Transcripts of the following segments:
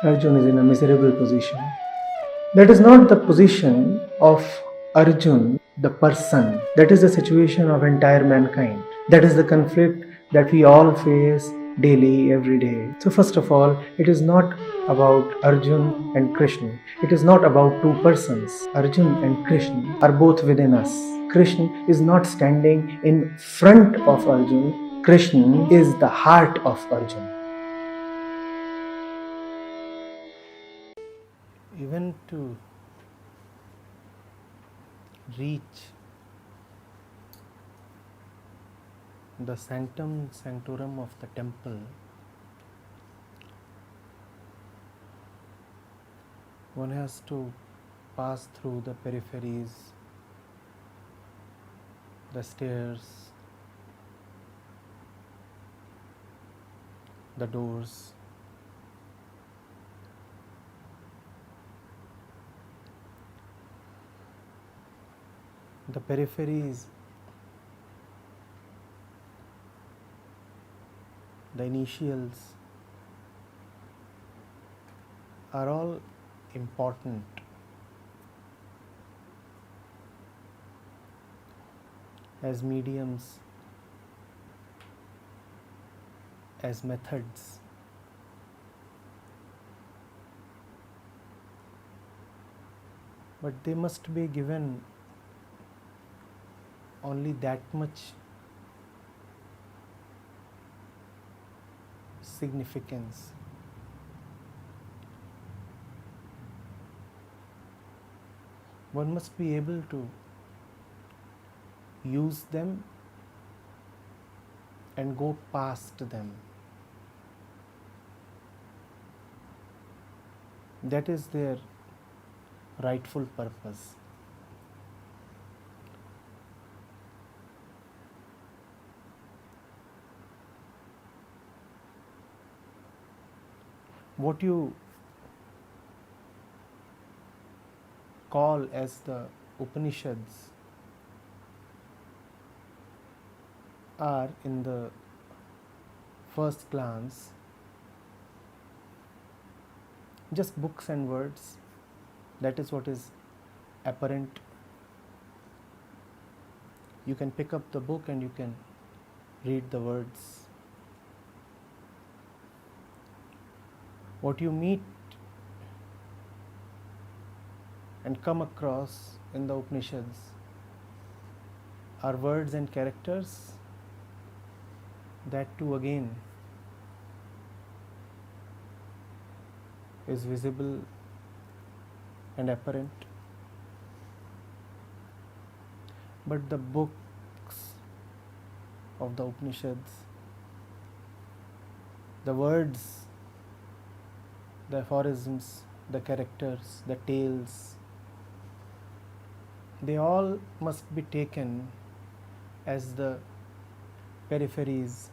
Arjun is in a miserable position. That is not the position of Arjun, the person. That is the situation of entire mankind. That is the conflict that we all face daily, every day. So, first of all, it is not about Arjun and Krishna. It is not about two persons. Arjun and Krishna are both within us. Krishna is not standing in front of Arjun. Krishna is the heart of Arjun. Even to reach the sanctum sanctorum of the temple, one has to pass through the peripheries, the stairs, the doors. The peripheries, the initials are all important. As mediums, as methods. But they must be given only that much significance. One must be able to use them and go past them. That is their rightful purpose. What you call as the Upanishads are, in the first glance, just books and words. That is what is apparent. You can pick up the book and you can read the words. What you meet and come across in the Upanishads are words and characters. That too again is visible and apparent. But the books of the Upanishads, the words, the aphorisms, the characters, the tales, they all must be taken as the peripheries,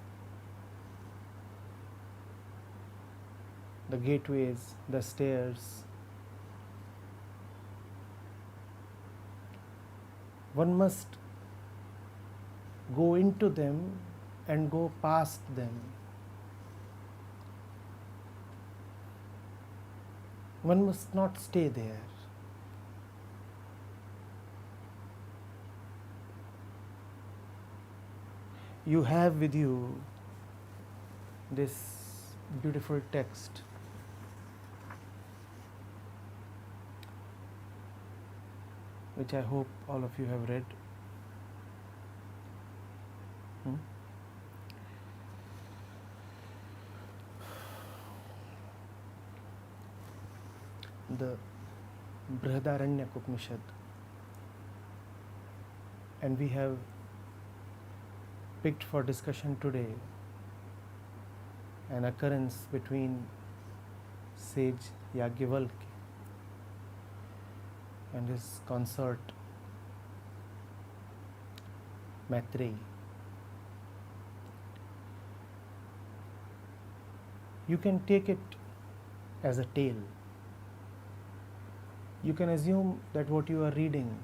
the gateways, the stairs. One must go into them and go past them. One must not stay there. You have with you this beautiful text, which I hope all of you have read. The Brihadaranyaka Upanishad, and we have picked for discussion today an occurrence between sage Yajnavalkya and his consort Maitreyi. You can take it as a tale. You can assume that what you are reading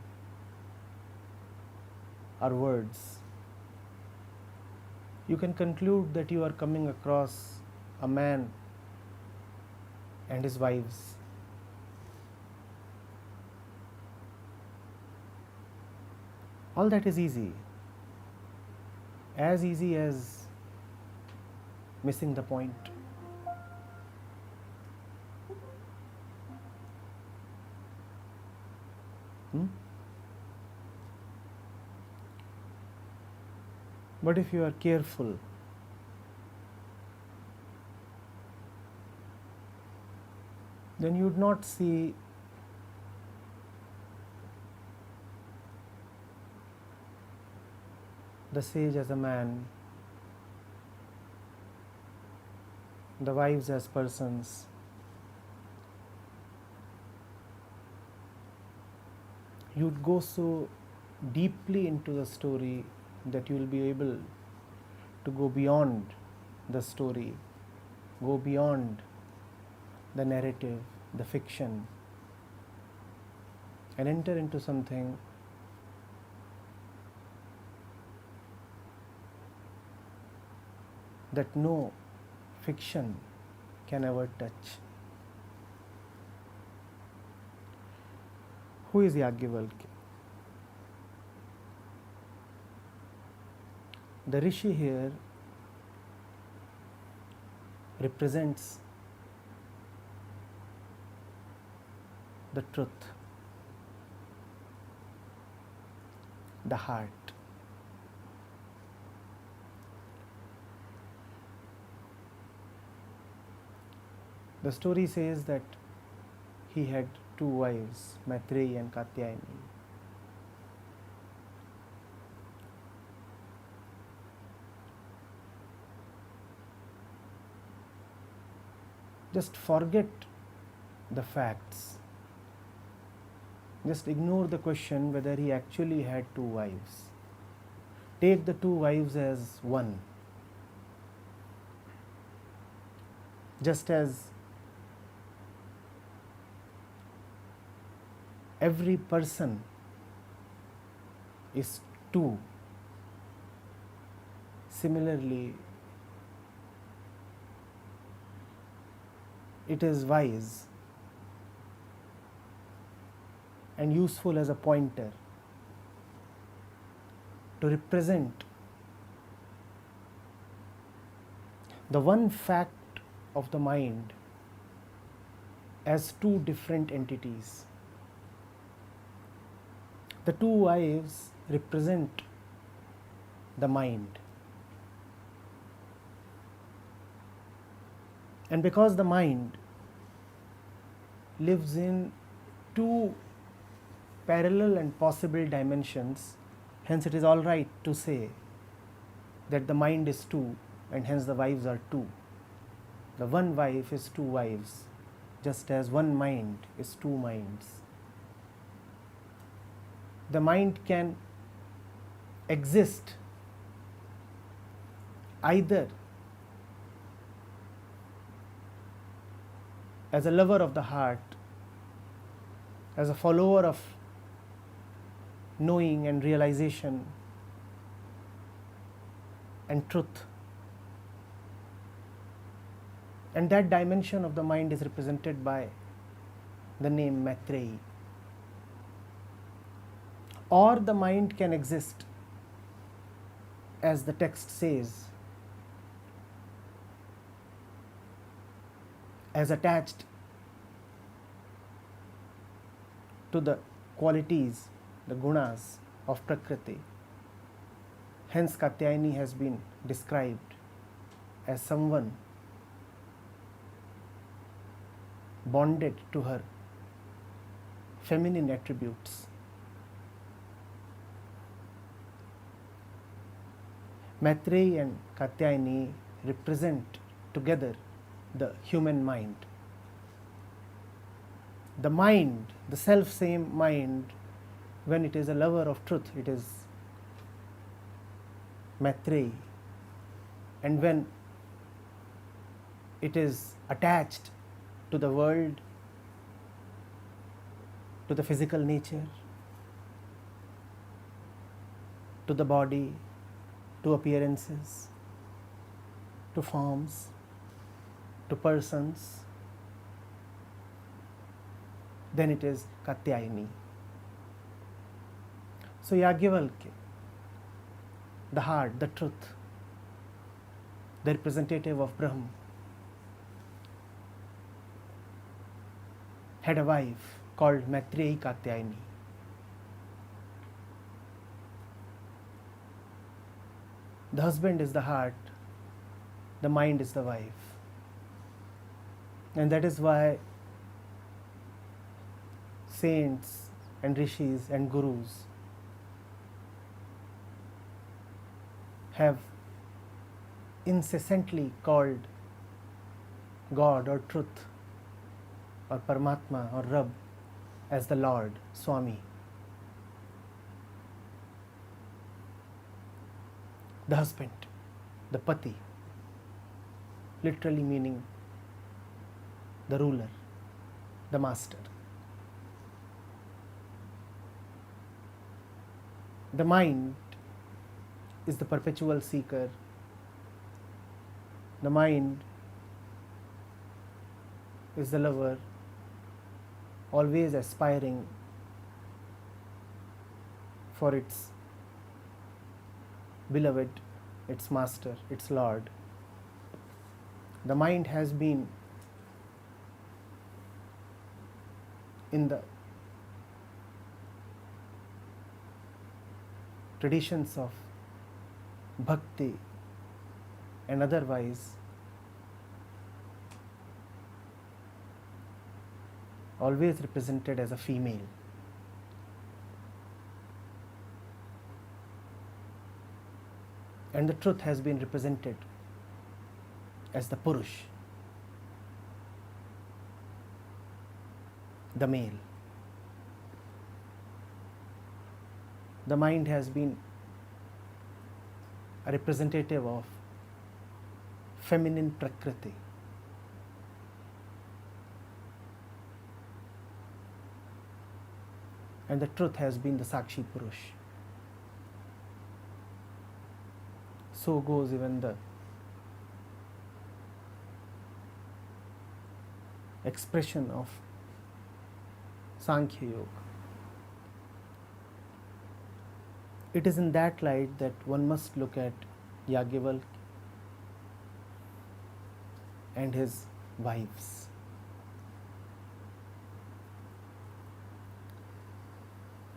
are words. You can conclude that you are coming across a man and his wives. All that is easy, as easy as missing the point. But if you are careful, then you would not see the sage as a man, the wives as persons. You would go so deeply into the story that you will be able to go beyond the story, go beyond the narrative, the fiction, and enter into something that no fiction can ever touch. Who is Yajnavalkya? The Rishi here represents the truth, the heart. The story says that he had two wives, Maitreyi and Katyayani. Just forget the facts. Just ignore the question whether he actually had two wives. Take the two wives as one. Just as every person is two, similarly, it is wise and useful as a pointer to represent the one fact of the mind as two different entities. The two wives represent the mind. And because the mind lives in two parallel and possible dimensions, hence it is all right to say that the mind is two and hence the wives are two. The one wife is two wives, just as one mind is two minds. The mind can exist either as a lover of the heart, as a follower of knowing and realization and truth. And that dimension of the mind is represented by the name Maitreyi. Or the mind can exist, as the text says, as attached to the qualities, the gunas of Prakriti. Hence Katyayani has been described as someone bonded to her feminine attributes. Maitreyi and Katyayani represent together the human mind. The mind, the self-same mind, when it is a lover of truth, it is Maitreyi. And when it is attached to the world, to the physical nature, to the body, to appearances, to forms, to persons, then it is Katyayani. So Yajnavalkya, the heart, the truth, the representative of Brahma, had a wife called Maitreyi Katyayani. The husband is the heart, the mind is the wife. And that is why saints and rishis and gurus have incessantly called God or truth or Paramatma or Rab as the Lord, Swami. The husband, the Pati, literally meaning the ruler, the master. The mind is the perpetual seeker. The mind is the lover, always aspiring for its beloved, its master, its Lord. The mind has been in the traditions of bhakti and otherwise always represented as a female. And the truth has been represented as the Purush, the male. The mind has been a representative of feminine Prakriti. And the truth has been the Sakshi Purush. So goes even the expression of Sankhya Yoga. It is in that light that one must look at Yajnavalkya and his wives.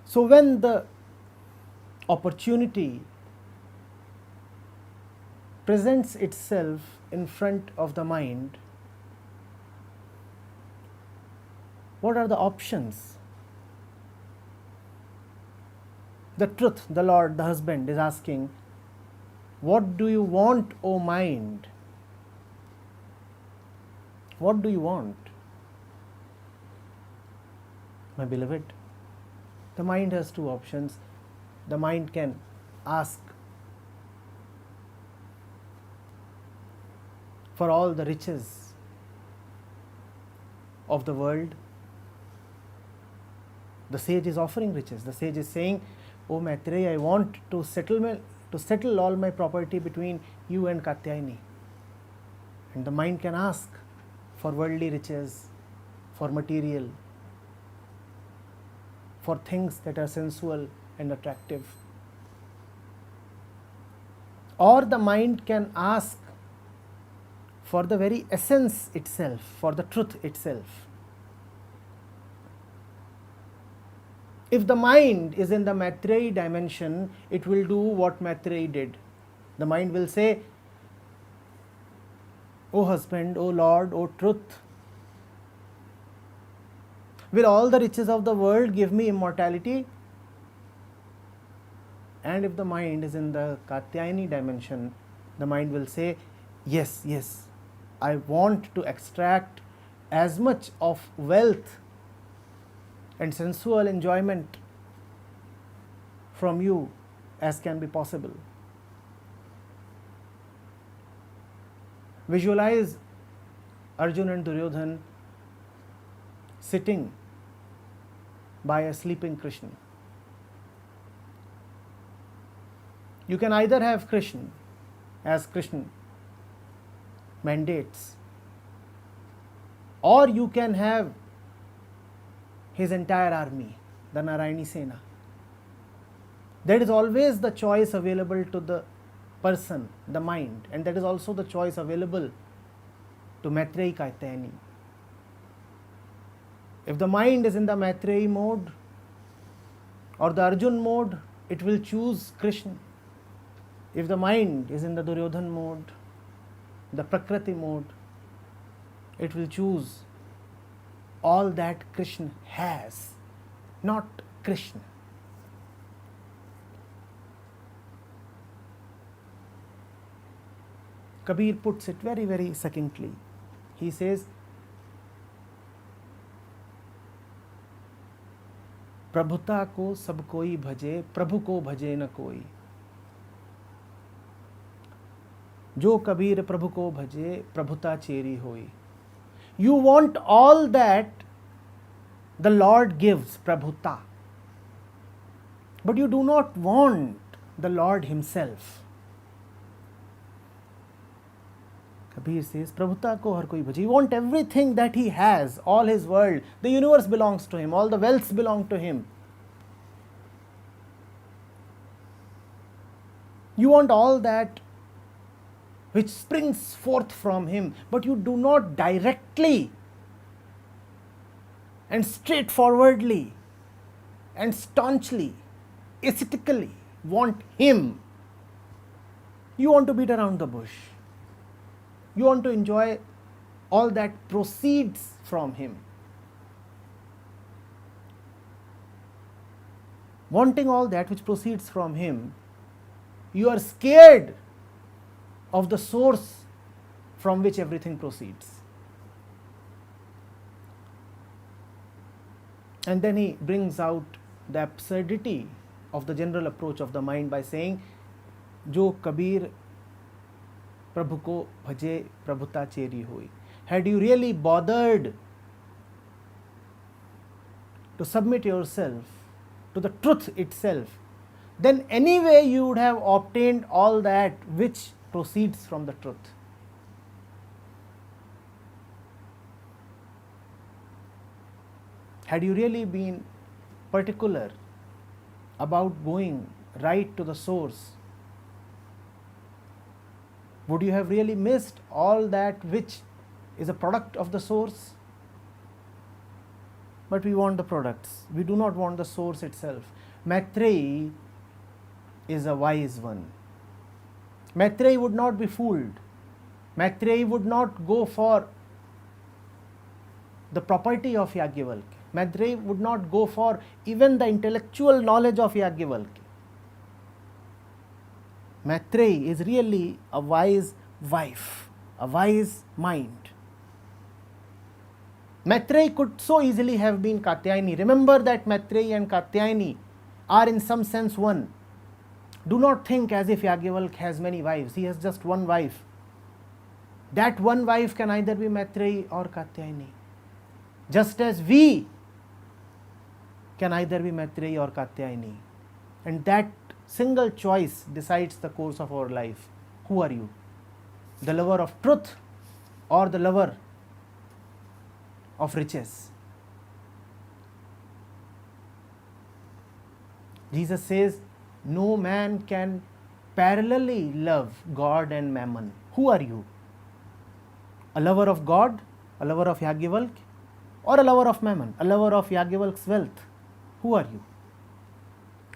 So when the opportunity presents itself in front of the mind, what are the options? The truth, the Lord, the husband is asking, what do you want, O mind? What do you want? My beloved, the mind has two options. The mind can ask for all the riches of the world. The sage is offering riches. The sage is saying, "O Maitreyi, I want to settle all my property between you and Katyayani." And the mind can ask for worldly riches, for material, for things that are sensual and attractive. Or the mind can ask for the very essence itself, for the truth itself. If the mind is in the Maitreyi dimension, it will do what Maitreyi did. The mind will say, "O husband, O Lord, O truth, will all the riches of the world give me immortality?" And if the mind is in the Katyayani dimension, the mind will say, "Yes, yes, I want to extract as much of wealth and sensual enjoyment from you as can be possible." Visualize Arjuna and Duryodhana sitting by a sleeping Krishna. You can either have Krishna as Krishna mandates, or you can have his entire army, the Narayani Sena. That is always the choice available to the person, the mind, and that is also the choice available to Maitreyi Katyayani. If the mind is in the Maitreyi mode or the Arjun mode, it will choose Krishna. If the mind is in the Duryodhan mode, the Prakriti mode, it will choose all that Krishna has, not Krishna. Kabir puts it very, very succinctly. He says, प्रभुता को सब कोई भजे, प्रभु को भजे न कोई. जो कबीर प्रभु को भजे, प्रभुता चेरी होई. You want all that the Lord gives, prabhuta, but you do not want the Lord himself. Kabir says, prabhuta ko har koi bhaje. You want everything that he has, all his world, the universe belongs to him, all the wealths belong to him. You want all that which springs forth from him, but you do not directly and straightforwardly and staunchly, ascetically want him. You want to beat around the bush. You want to enjoy all that proceeds from him. Wanting all that which proceeds from him, you are scared of the source from which everything proceeds. And then he brings out the absurdity of the general approach of the mind by saying, Jo Kabir Prabhu ko bhaje, prabhuta cheri hoi. Had you really bothered to submit yourself to the truth itself, then anyway you would have obtained all that which proceeds from the truth. Had you really been particular about going right to the source, would you have really missed all that which is a product of the source? But we want the products. We do not want the source itself. Maitreyi is a wise one. Maitreyi would not be fooled. Maitreyi would not go for the property of Yajnavalkya. Maitreyi would not go for even the intellectual knowledge of Yajnavalkya. Maitreyi is really a wise wife, a wise mind. Maitreyi could so easily have been Katyayani. Remember that Maitreyi and Katyayani are in some sense one. Do not think as if Yajnavalkya has many wives. He has just one wife. That one wife can either be Maitreyi or Katyayani. Just as we can either be Maitreyi or Katyayani. And that single choice decides the course of our life. Who are you? The lover of truth or the lover of riches? Jesus says, no man can parallelly love God and mammon. Who are you? A lover of God, a lover of Yajnavalkya, or a lover of mammon, a lover of Yajnavalkya's wealth? Who are you?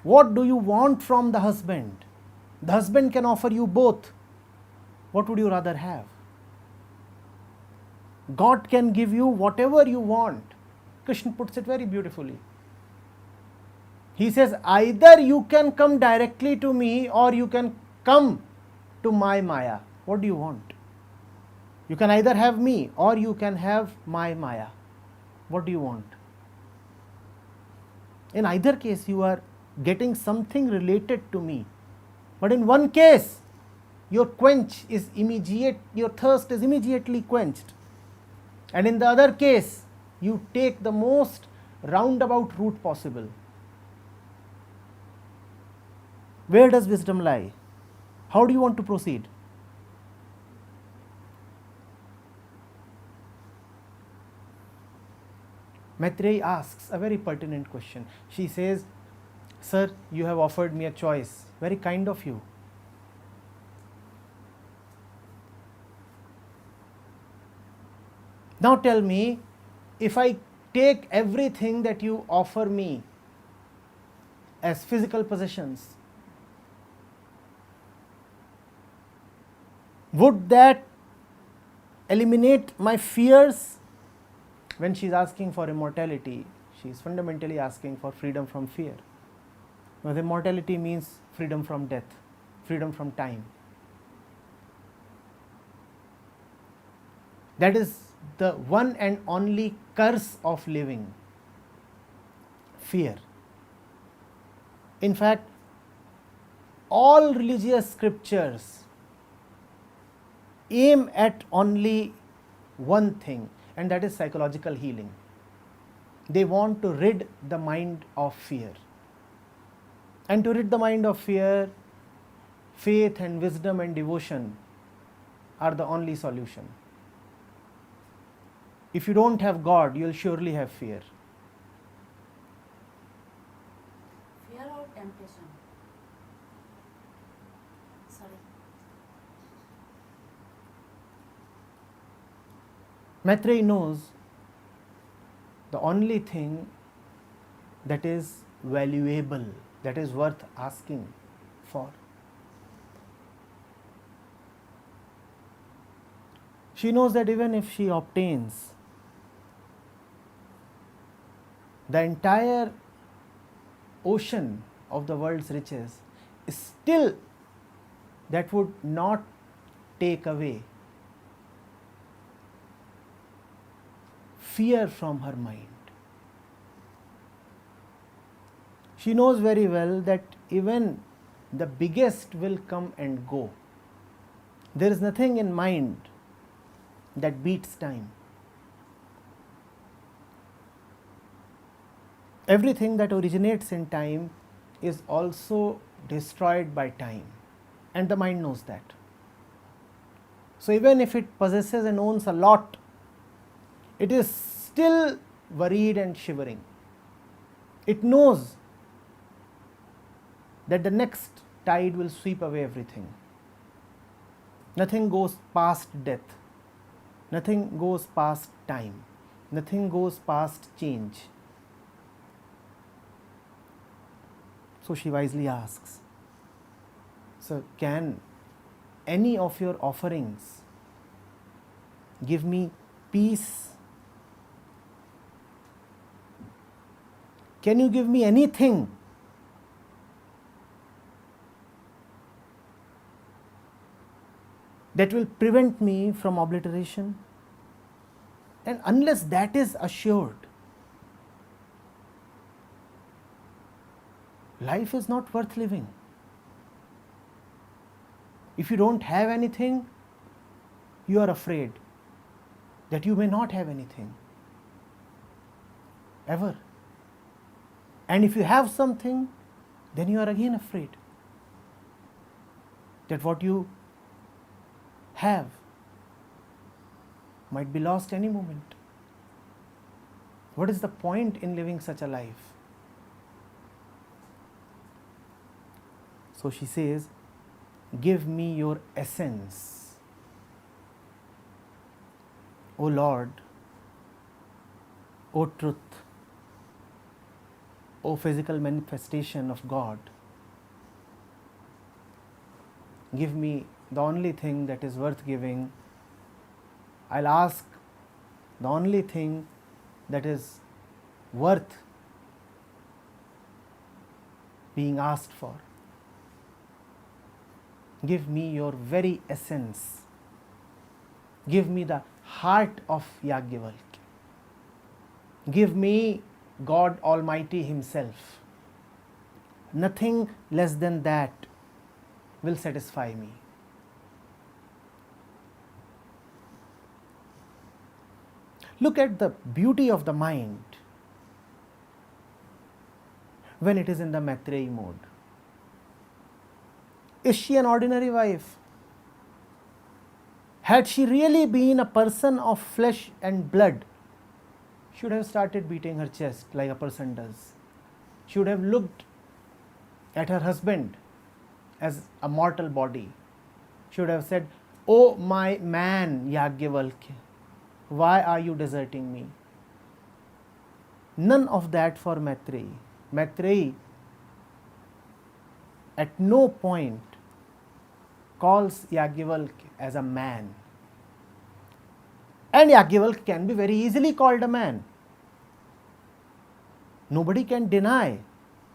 What do you want from the husband? The husband can offer you both. What would you rather have? God can give you whatever you want. Krishna puts it very beautifully. He says, either you can come directly to me or you can come to my Maya. What do you want? You can either have me or you can have my Maya. What do you want? In either case, you are getting something related to me. But in one case, your quench is immediate, your thirst is immediately quenched. And in the other case, you take the most roundabout route possible. Where does wisdom lie? How do you want to proceed? Maitreyi asks a very pertinent question. She says, "Sir, you have offered me a choice. Very kind of you. Now tell me, if I take everything that you offer me as physical possessions, would that eliminate my fears?" When she is asking for immortality, she is fundamentally asking for freedom from fear. Because immortality means freedom from death, freedom from time. That is the one and only curse of living, fear. In fact, all religious scriptures aim at only one thing, and that is psychological healing. They want to rid the mind of fear. And to rid the mind of fear, faith and wisdom and devotion are the only solution. If you don't have God, you will surely have fear. Fear or temptation? Sorry. Maitreyi knows the only thing that is valuable, that is worth asking for. She knows that even if she obtains the entire ocean of the world's riches, still that would not take away fear from her mind. She knows very well that even the biggest will come and go. There is nothing in mind that beats time. Everything that originates in time is also destroyed by time, and the mind knows that. So even if it possesses and owns a lot, it is still worried and shivering. It knows that the next tide will sweep away everything. Nothing goes past death. Nothing goes past time. Nothing goes past change. So she wisely asks, "So can any of your offerings give me peace? Can you give me anything that will prevent me from obliteration?" And unless that is assured, life is not worth living. If you don't have anything, you are afraid that you may not have anything ever. And if you have something, then you are again afraid that what you have might be lost any moment. What is the point in living such a life? So she says, "Give me your essence, O Lord, O truth, O physical manifestation of God. Give me the only thing that is worth giving. I'll ask the only thing that is worth being asked for. Give me your very essence. Give me the heart of Yajnavalkya. Give me God Almighty Himself. Nothing less than that will satisfy me." Look at the beauty of the mind when it is in the Maitreyi mode. Is she an ordinary wife? Had she really been a person of flesh and blood, should have started beating her chest like a person does. She would have looked at her husband as a mortal body. She would have said, "Oh my man, Yagyavalkya, why are you deserting me?" None of that for Maitreyi. Maitreyi at no point calls Yagyavalkya as a man. And Yagyavalkya can be very easily called a man. Nobody can deny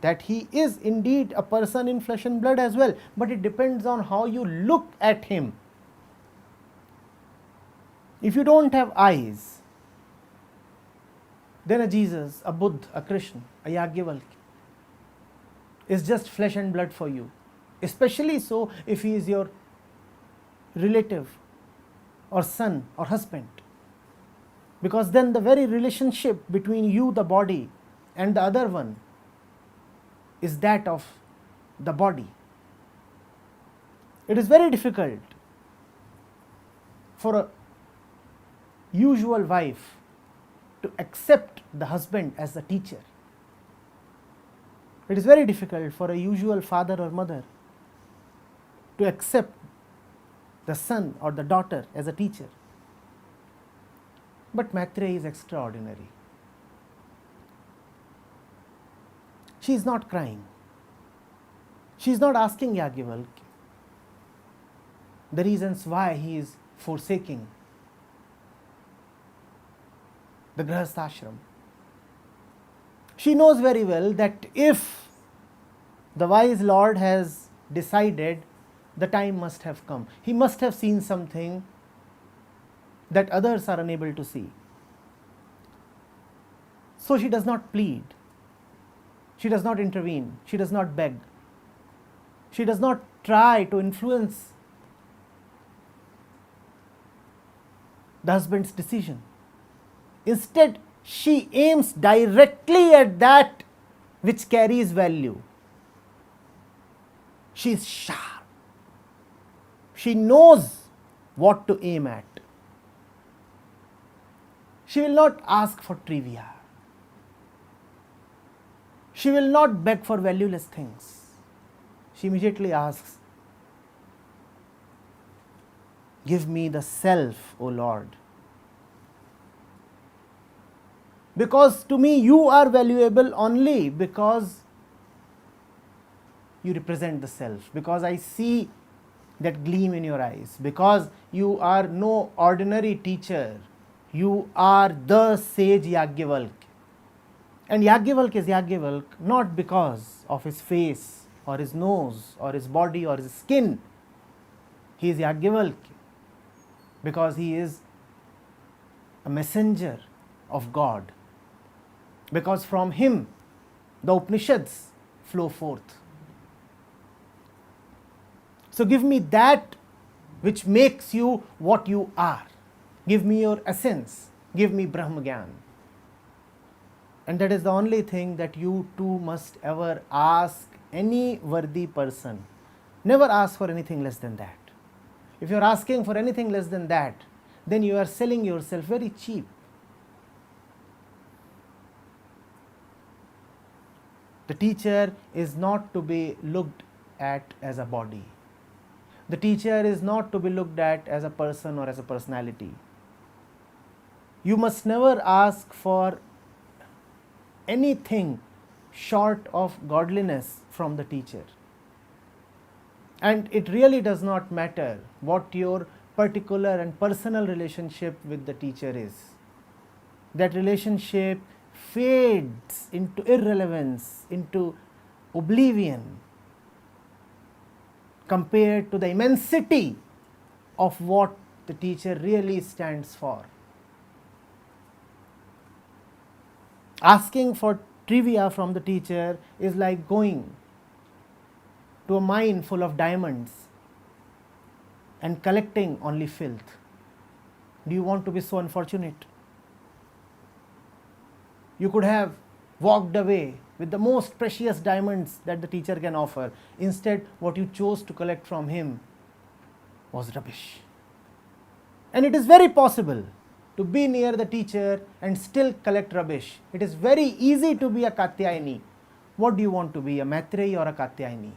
that he is indeed a person in flesh and blood as well, but it depends on how you look at him. If you don't have eyes, then a Jesus, a Buddha, a Krishna, a Yagyavalkya is just flesh and blood for you. Especially so if he is your relative or son or husband. Because then the very relationship between you, the body, and the other one is that of the body. It is very difficult for a usual wife to accept the husband as the teacher. It is very difficult for a usual father or mother to accept the son or the daughter as a teacher. But Maitreyi is extraordinary. She is not crying. She is not asking Yagyavalkya the reasons why he is forsaking the Grihastha. She knows very well that if the wise Lord has decided, the time must have come. He must have seen something that others are unable to see. So she does not plead. She does not intervene. She does not beg. She does not try to influence the husband's decision. Instead, she aims directly at that which carries value. She is sharp. She knows what to aim at. She will not ask for trivia. She will not beg for valueless things. She immediately asks, "Give me the self, O Lord. Because to me you are valuable only because you represent the self, because I see that gleam in your eyes, because you are no ordinary teacher, you are the sage Yagyavalkya." And Yagyavalkya is Yagyavalkya not because of his face or his nose or his body or his skin. He is Yagyavalkya because he is a messenger of God. Because from him the Upanishads flow forth. So give me that which makes you what you are. Give me your essence. Give me Brahma Gyan. And that is the only thing that you too must ever ask any worthy person. Never ask for anything less than that. If you are asking for anything less than that, then you are selling yourself very cheap. The teacher is not to be looked at as a body. The teacher is not to be looked at as a person or as a personality. You must never ask for anything short of godliness from the teacher. And it really does not matter what your particular and personal relationship with the teacher is. That relationship fades into irrelevance, into oblivion, compared to the immensity of what the teacher really stands for. Asking for trivia from the teacher is like going to a mine full of diamonds and collecting only filth. Do you want to be so unfortunate? You could have walked away with the most precious diamonds that the teacher can offer. Instead, what you chose to collect from him was rubbish. And it is very possible to be near the teacher and still collect rubbish. It is very easy to be a Katyayani. What do you want to be, a Maitreyi or a Katyayani?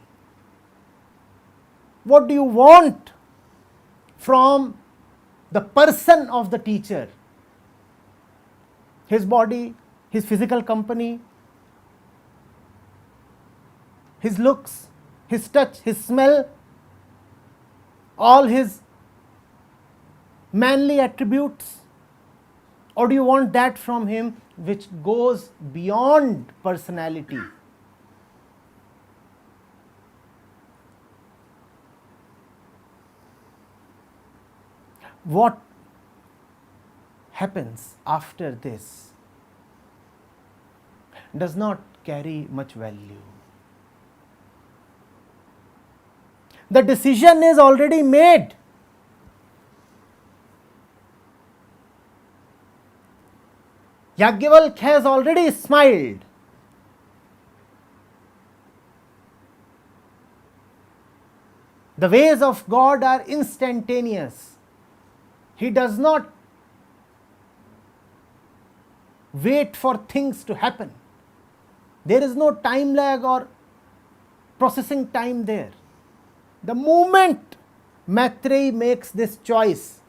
What do you want from the person of the teacher? His body, his physical company, his looks, his touch, his smell, all his manly attributes? Or do you want that from him which goes beyond personality? What happens after this does not carry much value. The decision is already made. Yajnavalkya has already smiled. The ways of God are instantaneous. He does not wait for things to happen. There is no time lag or processing time there. The moment Maitreyi makes this choice,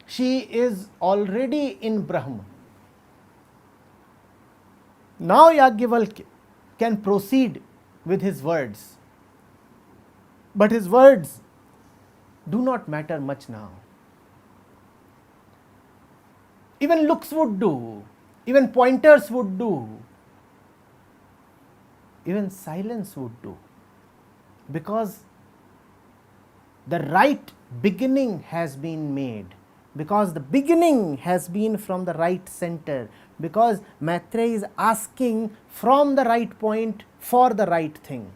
she is already in Brahman. Now Yajnavalkya can proceed with his words. But his words do not matter much now. Even looks would do, even pointers would do, even silence would do. Because the right beginning has been made, because the beginning has been from the right center, because Maitreyi is asking from the right point for the right thing.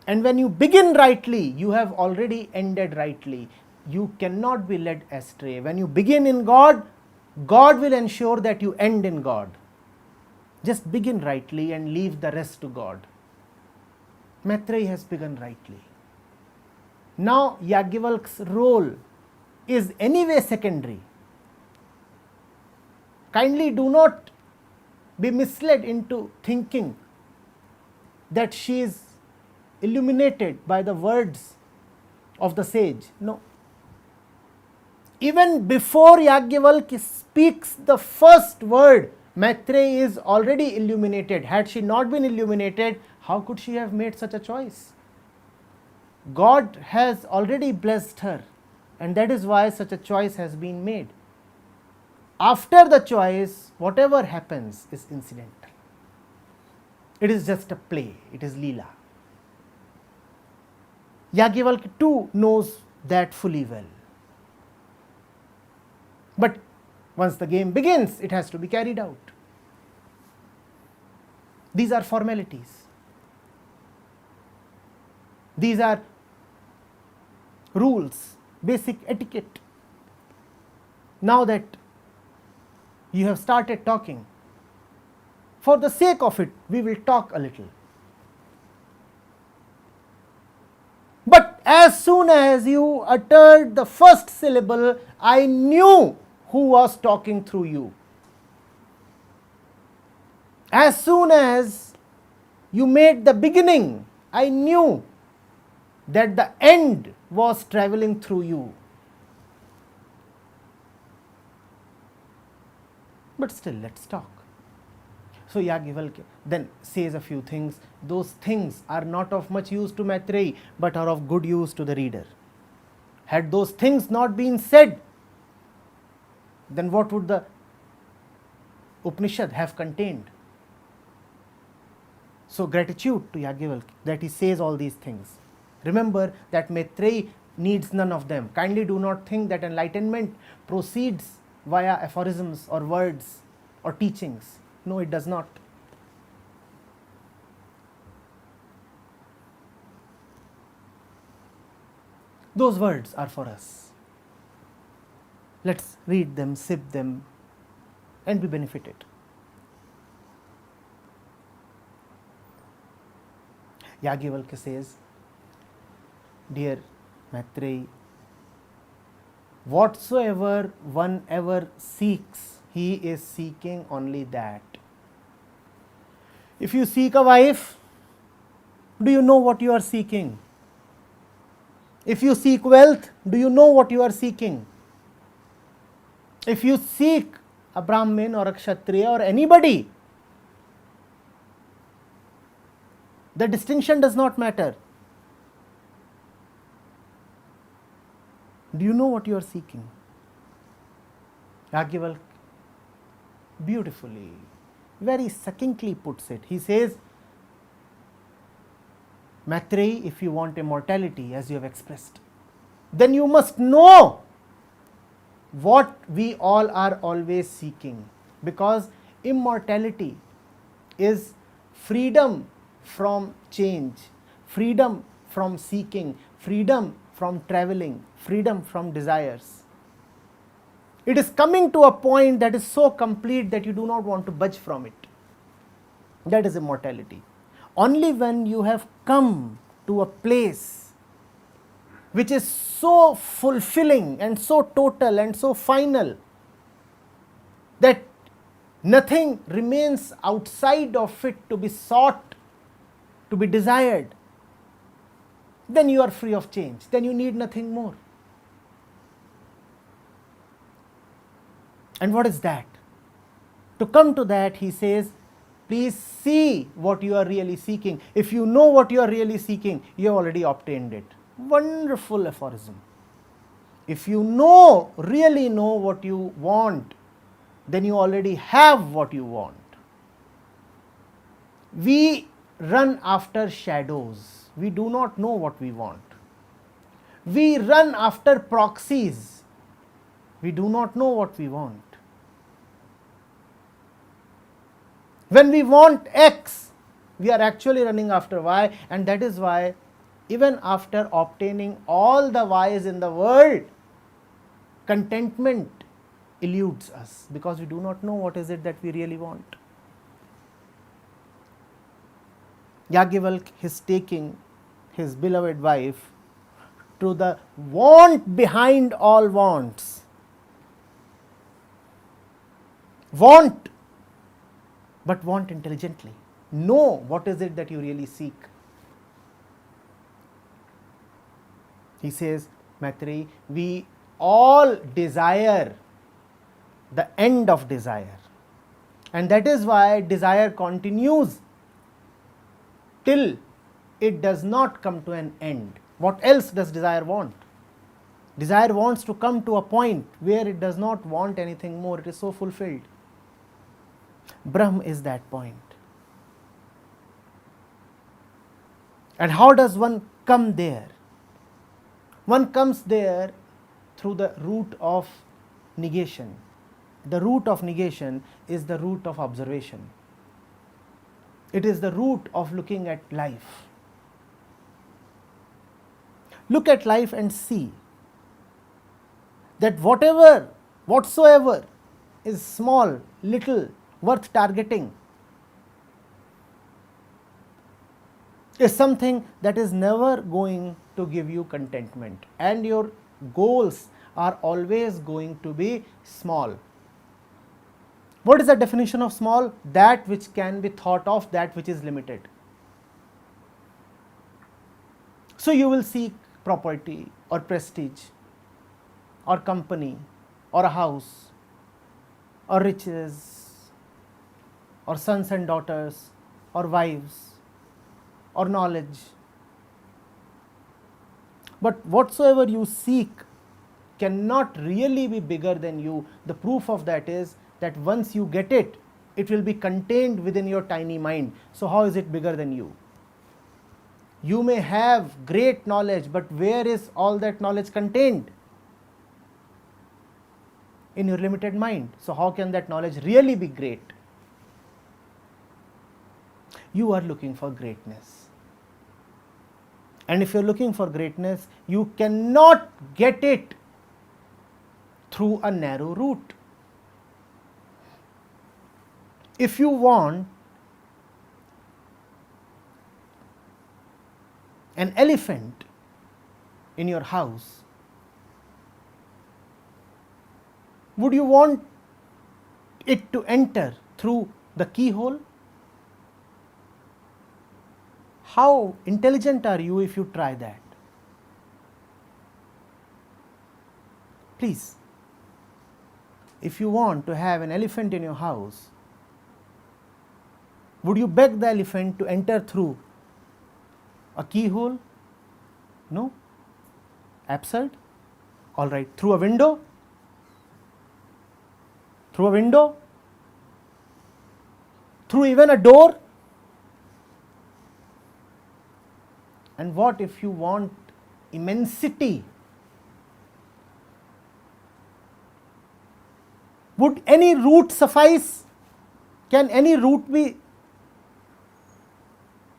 And when you begin rightly, you have already ended rightly. You cannot be led astray. When you begin in God, God will ensure that you end in God. Just begin rightly and leave the rest to God. Maitreyi has begun rightly. Now Yajnavalkya's role is anyway secondary. Kindly do not be misled into thinking that she is illuminated by the words of the sage. No. Even before Yajnavalkya speaks the first word, Maitreyi is already illuminated. Had she not been illuminated, how could she have made such a choice? God has already blessed her, and that is why such a choice has been made. After the choice, whatever happens is incidental. It is just a play, it is Leela. Yajnavalkya too knows that fully well. But once the game begins, it has to be carried out. These are formalities. These are rules, basic etiquette. Now that you have started talking, for the sake of it, we will talk a little. But as soon as you uttered the first syllable, I knew who was talking through you. As soon as you made the beginning, I knew that the end was traveling through you. But still, let's talk. So Yajnavalkya then says a few things. Those things are not of much use to Maitreyi, but are of good use to the reader. Had those things not been said, then what would the Upanishad have contained? So gratitude to Yajnavalkya that he says all these things. Remember that Maitreyi needs none of them. Kindly do not think that enlightenment proceeds via aphorisms or words or teachings. No, it does not. Those words are for us. Let's read them, sip them, and be benefited. Yajnavalkya says, Dear Maitreyi, Whatsoever one ever seeks, he is seeking only that. If you seek a wife, do you know what you are seeking? If you seek wealth, do you know what you are seeking? If you seek a Brahmin or a Kshatriya or anybody, the distinction does not matter. Do you know what you are seeking? Yajnavalkya beautifully, very succinctly puts it. He says, Maitreyi, if you want immortality, as you have expressed, then you must know what we all are always seeking, because immortality is freedom from change, freedom from seeking, freedom from traveling, freedom from desires. It is coming to a point that is so complete that you do not want to budge from it. That is immortality. Only when you have come to a place which is so fulfilling and so total and so final that nothing remains outside of it to be sought, to be desired, then you are free of change. Then you need nothing more. And what is that? To come to that, he says, please see what you are really seeking. If you know what you are really seeking, you have already obtained it. Wonderful aphorism. If you know, really know what you want, then you already have what you want. We run after shadows. We do not know what we want. We run after proxies. We do not know what we want. When we want X, we are actually running after Y, and that is why even after obtaining all the Y's in the world, contentment eludes us because we do not know what is it that we really want. Yajnavalkya is taking his beloved wife to the want behind all wants. Want, but want intelligently. Know what is it that you really seek. He says, Maitreyi, we all desire the end of desire, and that is why desire continues till it does not come to an end. What else does desire want? Desire wants to come to a point where it does not want anything more. It is so fulfilled. Brahm is that point. And how does one come there? One comes there through the route of negation. The route of negation is the route of observation. It is the route of looking at life. Look at life and see that whatsoever is small, little, worth targeting is something that is never going to give you contentment, and your goals are always going to be small. What is the definition of small? That which can be thought of, that which is limited. So you will seek property or prestige or company or a house or riches or sons and daughters or wives or knowledge. But whatsoever you seek cannot really be bigger than you. The proof of that is that once you get it, it will be contained within your tiny mind. So how is it bigger than you? You may have great knowledge, but where is all that knowledge contained? In your limited mind. So how can that knowledge really be great? You are looking for greatness. And if you are looking for greatness, you cannot get it through a narrow route. If you want an elephant in your house, Would you want it to enter through the keyhole? How intelligent are you if you try that? Please, if you want to have an elephant in your house, would you beg the elephant to enter through a keyhole? No? Absurd? All right. Through a window? Through a window? Through even a door? And what if you want immensity? Would any route suffice? Can any route be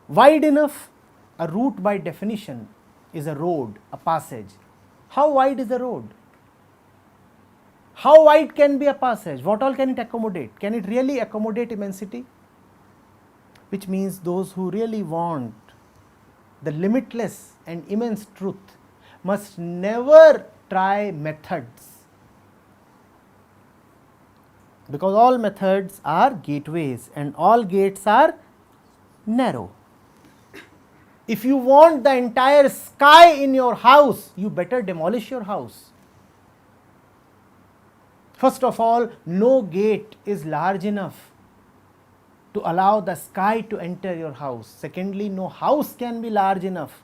wide enough? A route by definition is a road, a passage. How wide is a road? How wide can be a passage? What all can it accommodate? Can it really accommodate immensity? Which means those who really want the limitless and immense truth must never try methods, because all methods are gateways and all gates are narrow. If you want the entire sky in your house, you better demolish your house. First of all, no gate is large enough to allow the sky to enter your house. Secondly, no house can be large enough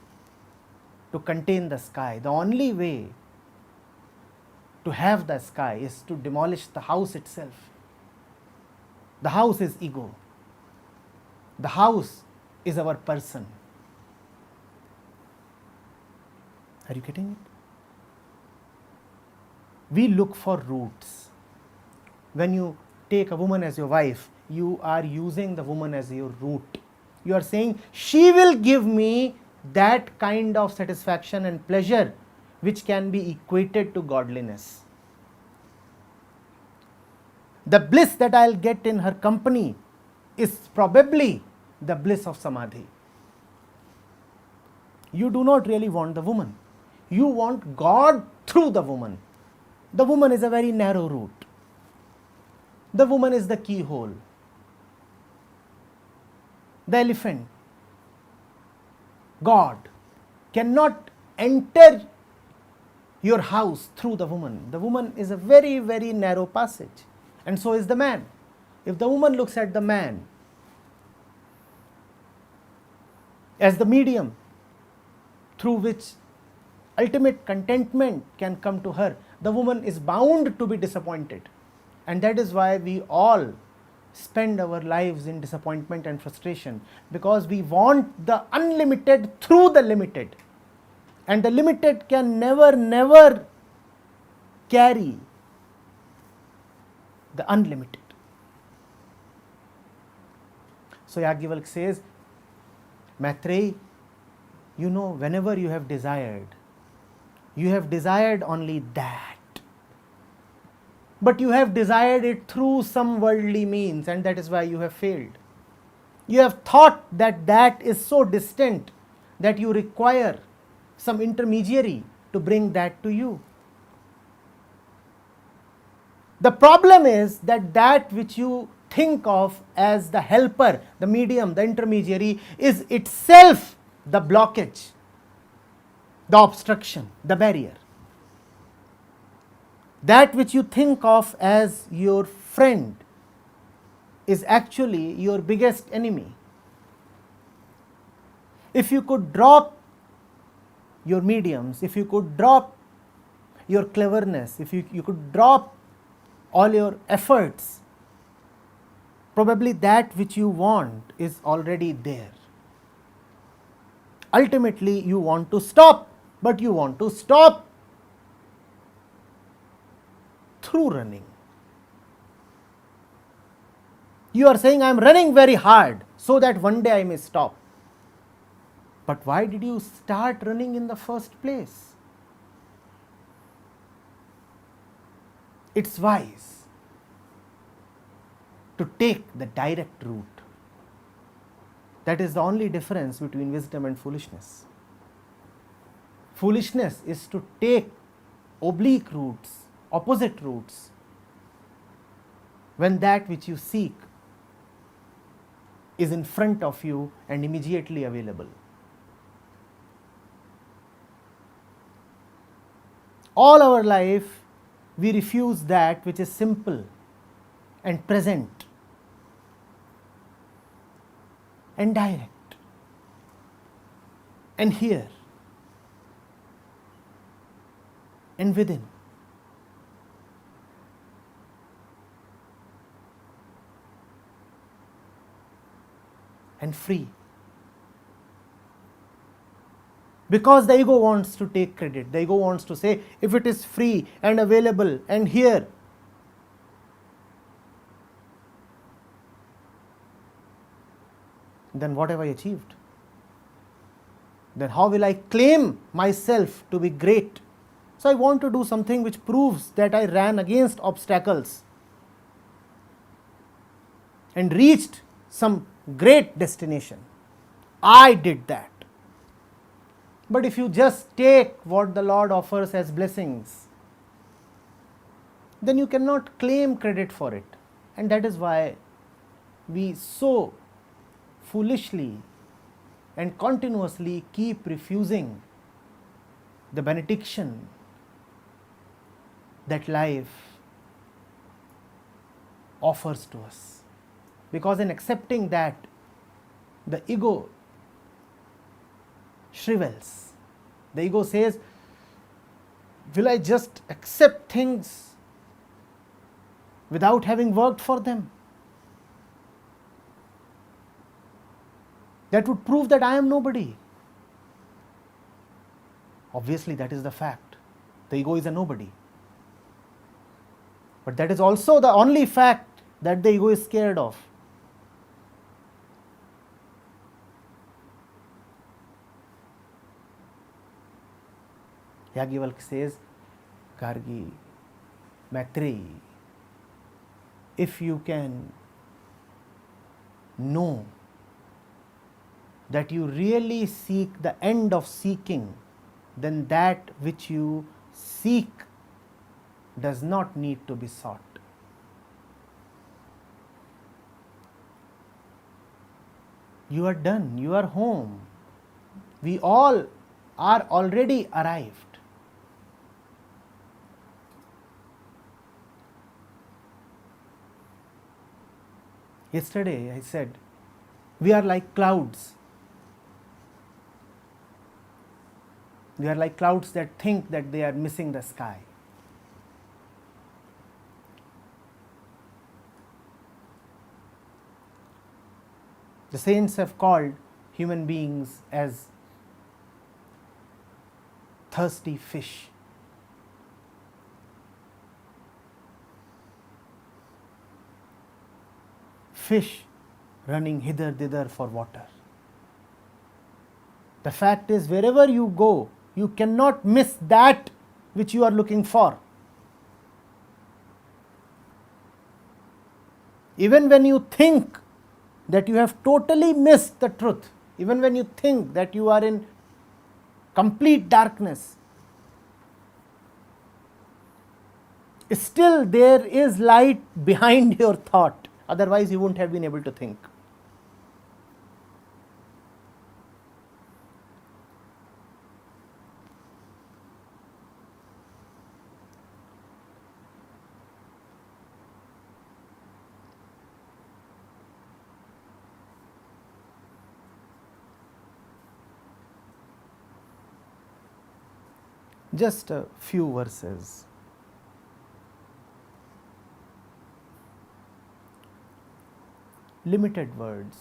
to contain the sky. The only way to have the sky is to demolish the house itself. The house is ego. The house is our person. Are you getting it? We look for roots. When you take a woman as your wife, you are using the woman as your root. You are saying, she will give me that kind of satisfaction and pleasure which can be equated to godliness. The bliss that I'll get in her company is probably the bliss of samadhi. You do not really want the woman. You want God through the woman. The woman is a very narrow route. The woman is the keyhole. The elephant, God, cannot enter your house through the woman. The woman is a very, very narrow passage. And so is the man. If the woman looks at the man as the medium through which ultimate contentment can come to her, the woman is bound to be disappointed. And that is why we all spend our lives in disappointment and frustration, because we want the unlimited through the limited. And the limited can never carry the unlimited. So Yajnavalkya says, Maitreyi, you know, whenever you have desired only that. But you have desired it through some worldly means, and that is why you have failed. You have thought that that is so distant that you require some intermediary to bring that to you. The problem is that that which you think of as the helper, the medium, the intermediary, is itself the blockage, the obstruction, the barrier. That which you think of as your friend is actually your biggest enemy. If you could drop your mediums, if you could drop your cleverness, if you could drop all your efforts, probably that which you want is already there. Ultimately, you want to stop, but you want to stop through running. You are saying, I am running very hard so that one day I may stop. But why did you start running in the first place? It's wise to take the direct route. That is the only difference between wisdom and foolishness. Foolishness is to take oblique routes, opposite routes, when that which you seek is in front of you and immediately available. All our life, we refuse that which is simple and present and direct and here and within. And free. Because the ego wants to take credit, the ego wants to say, if it is free and available and here, then what have I achieved? Then how will I claim myself to be great? So I want to do something which proves that I ran against obstacles and reached some great destination. I did that. But if you just take what the Lord offers as blessings, then you cannot claim credit for it. And that is why we so foolishly and continuously keep refusing the benediction that life offers to us. Because in accepting that, the ego shrivels. The ego says, will I just accept things without having worked for them? That would prove that I am nobody. Obviously, that is the fact. The ego is a nobody. But that is also the only fact that the ego is scared of. Yajnavalkya says, Gargi, Maitreyi, if you can know that you really seek the end of seeking, then that which you seek does not need to be sought. You are done, you are home. We all are already arrived. Yesterday I said, we are like clouds. We are like clouds that think that they are missing the sky. The saints have called human beings as thirsty fish. Fish running hither thither for water. The fact is, wherever you go, you cannot miss that which you are looking for. Even when you think that you have totally missed the truth, even when you think that you are in complete darkness, still there is light behind your thought. Otherwise, you wouldn't have been able to think. Just a few verses. Limited words.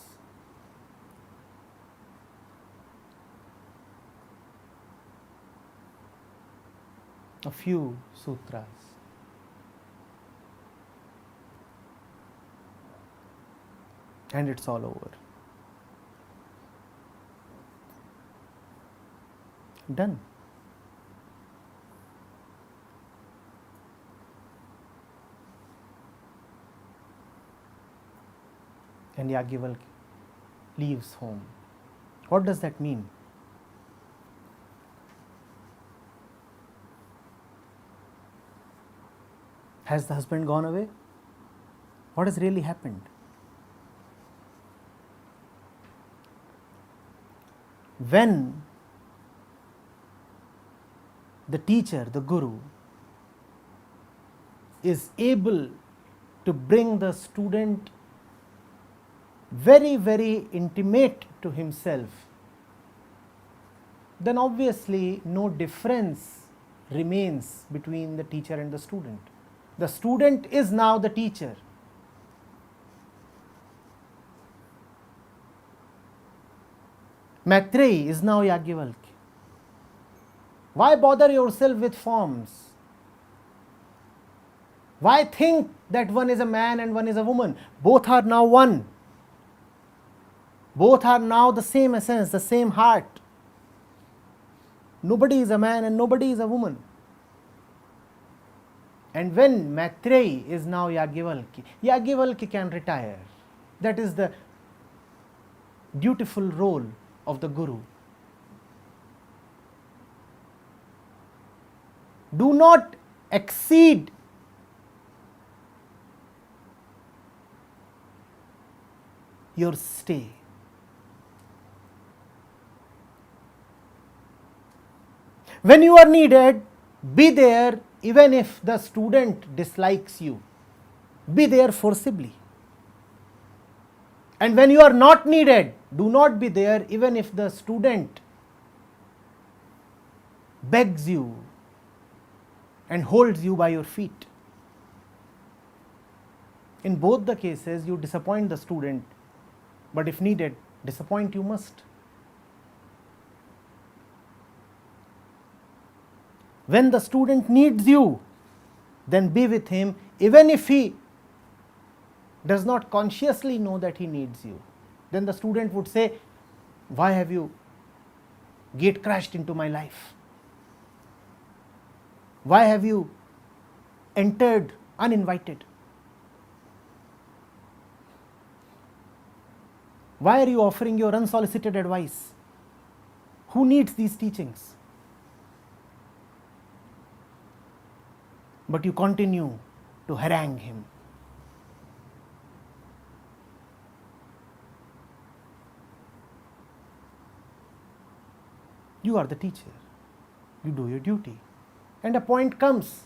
A few sutras. And it's all over. Done. And Yajnavalkya leaves home. What does that mean? Has the husband gone away? What has really happened? When the teacher, the guru, is able to bring the student very, very intimate to himself, then obviously no difference remains between the teacher and the student. The student is now the teacher. Maitreyi is now Yajnavalkya. Why bother yourself with forms? Why think that one is a man and one is a woman? Both are now one. Both are now the same essence, the same heart. Nobody is a man and nobody is a woman. And when Maitreyi is now Yajnavalkya, Yajnavalkya can retire. That is the dutiful role of the guru. Do not exceed your stay. When you are needed, be there even if the student dislikes you. Be there forcibly. And when you are not needed, do not be there even if the student begs you and holds you by your feet. In both the cases, you disappoint the student, but if needed, disappoint you must. When the student needs you, then be with him, even if he does not consciously know that he needs you. Then the student would say, why have you gate crashed into my life? Why have you entered uninvited? Why are you offering your unsolicited advice? Who needs these teachings? But you continue to harangue him. You are the teacher. You do your duty. And a point comes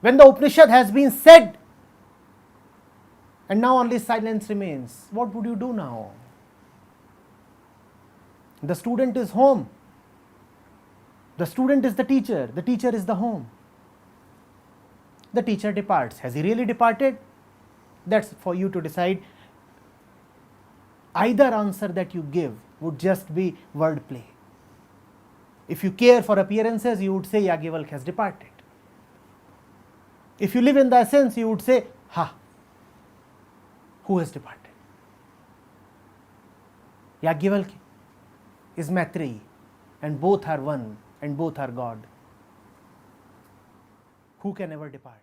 when the Upanishad has been said and now only silence remains. What would you do now? The student is home. The student is the teacher is the home. The teacher departs. Has he really departed? That's for you to decide. Either answer that you give would just be wordplay. If you care for appearances, you would say Yajnavalkya has departed. If you live in the essence, you would say, who has departed? Yajnavalkya is Maitreyi, and both are one, and both are God. Who can ever depart?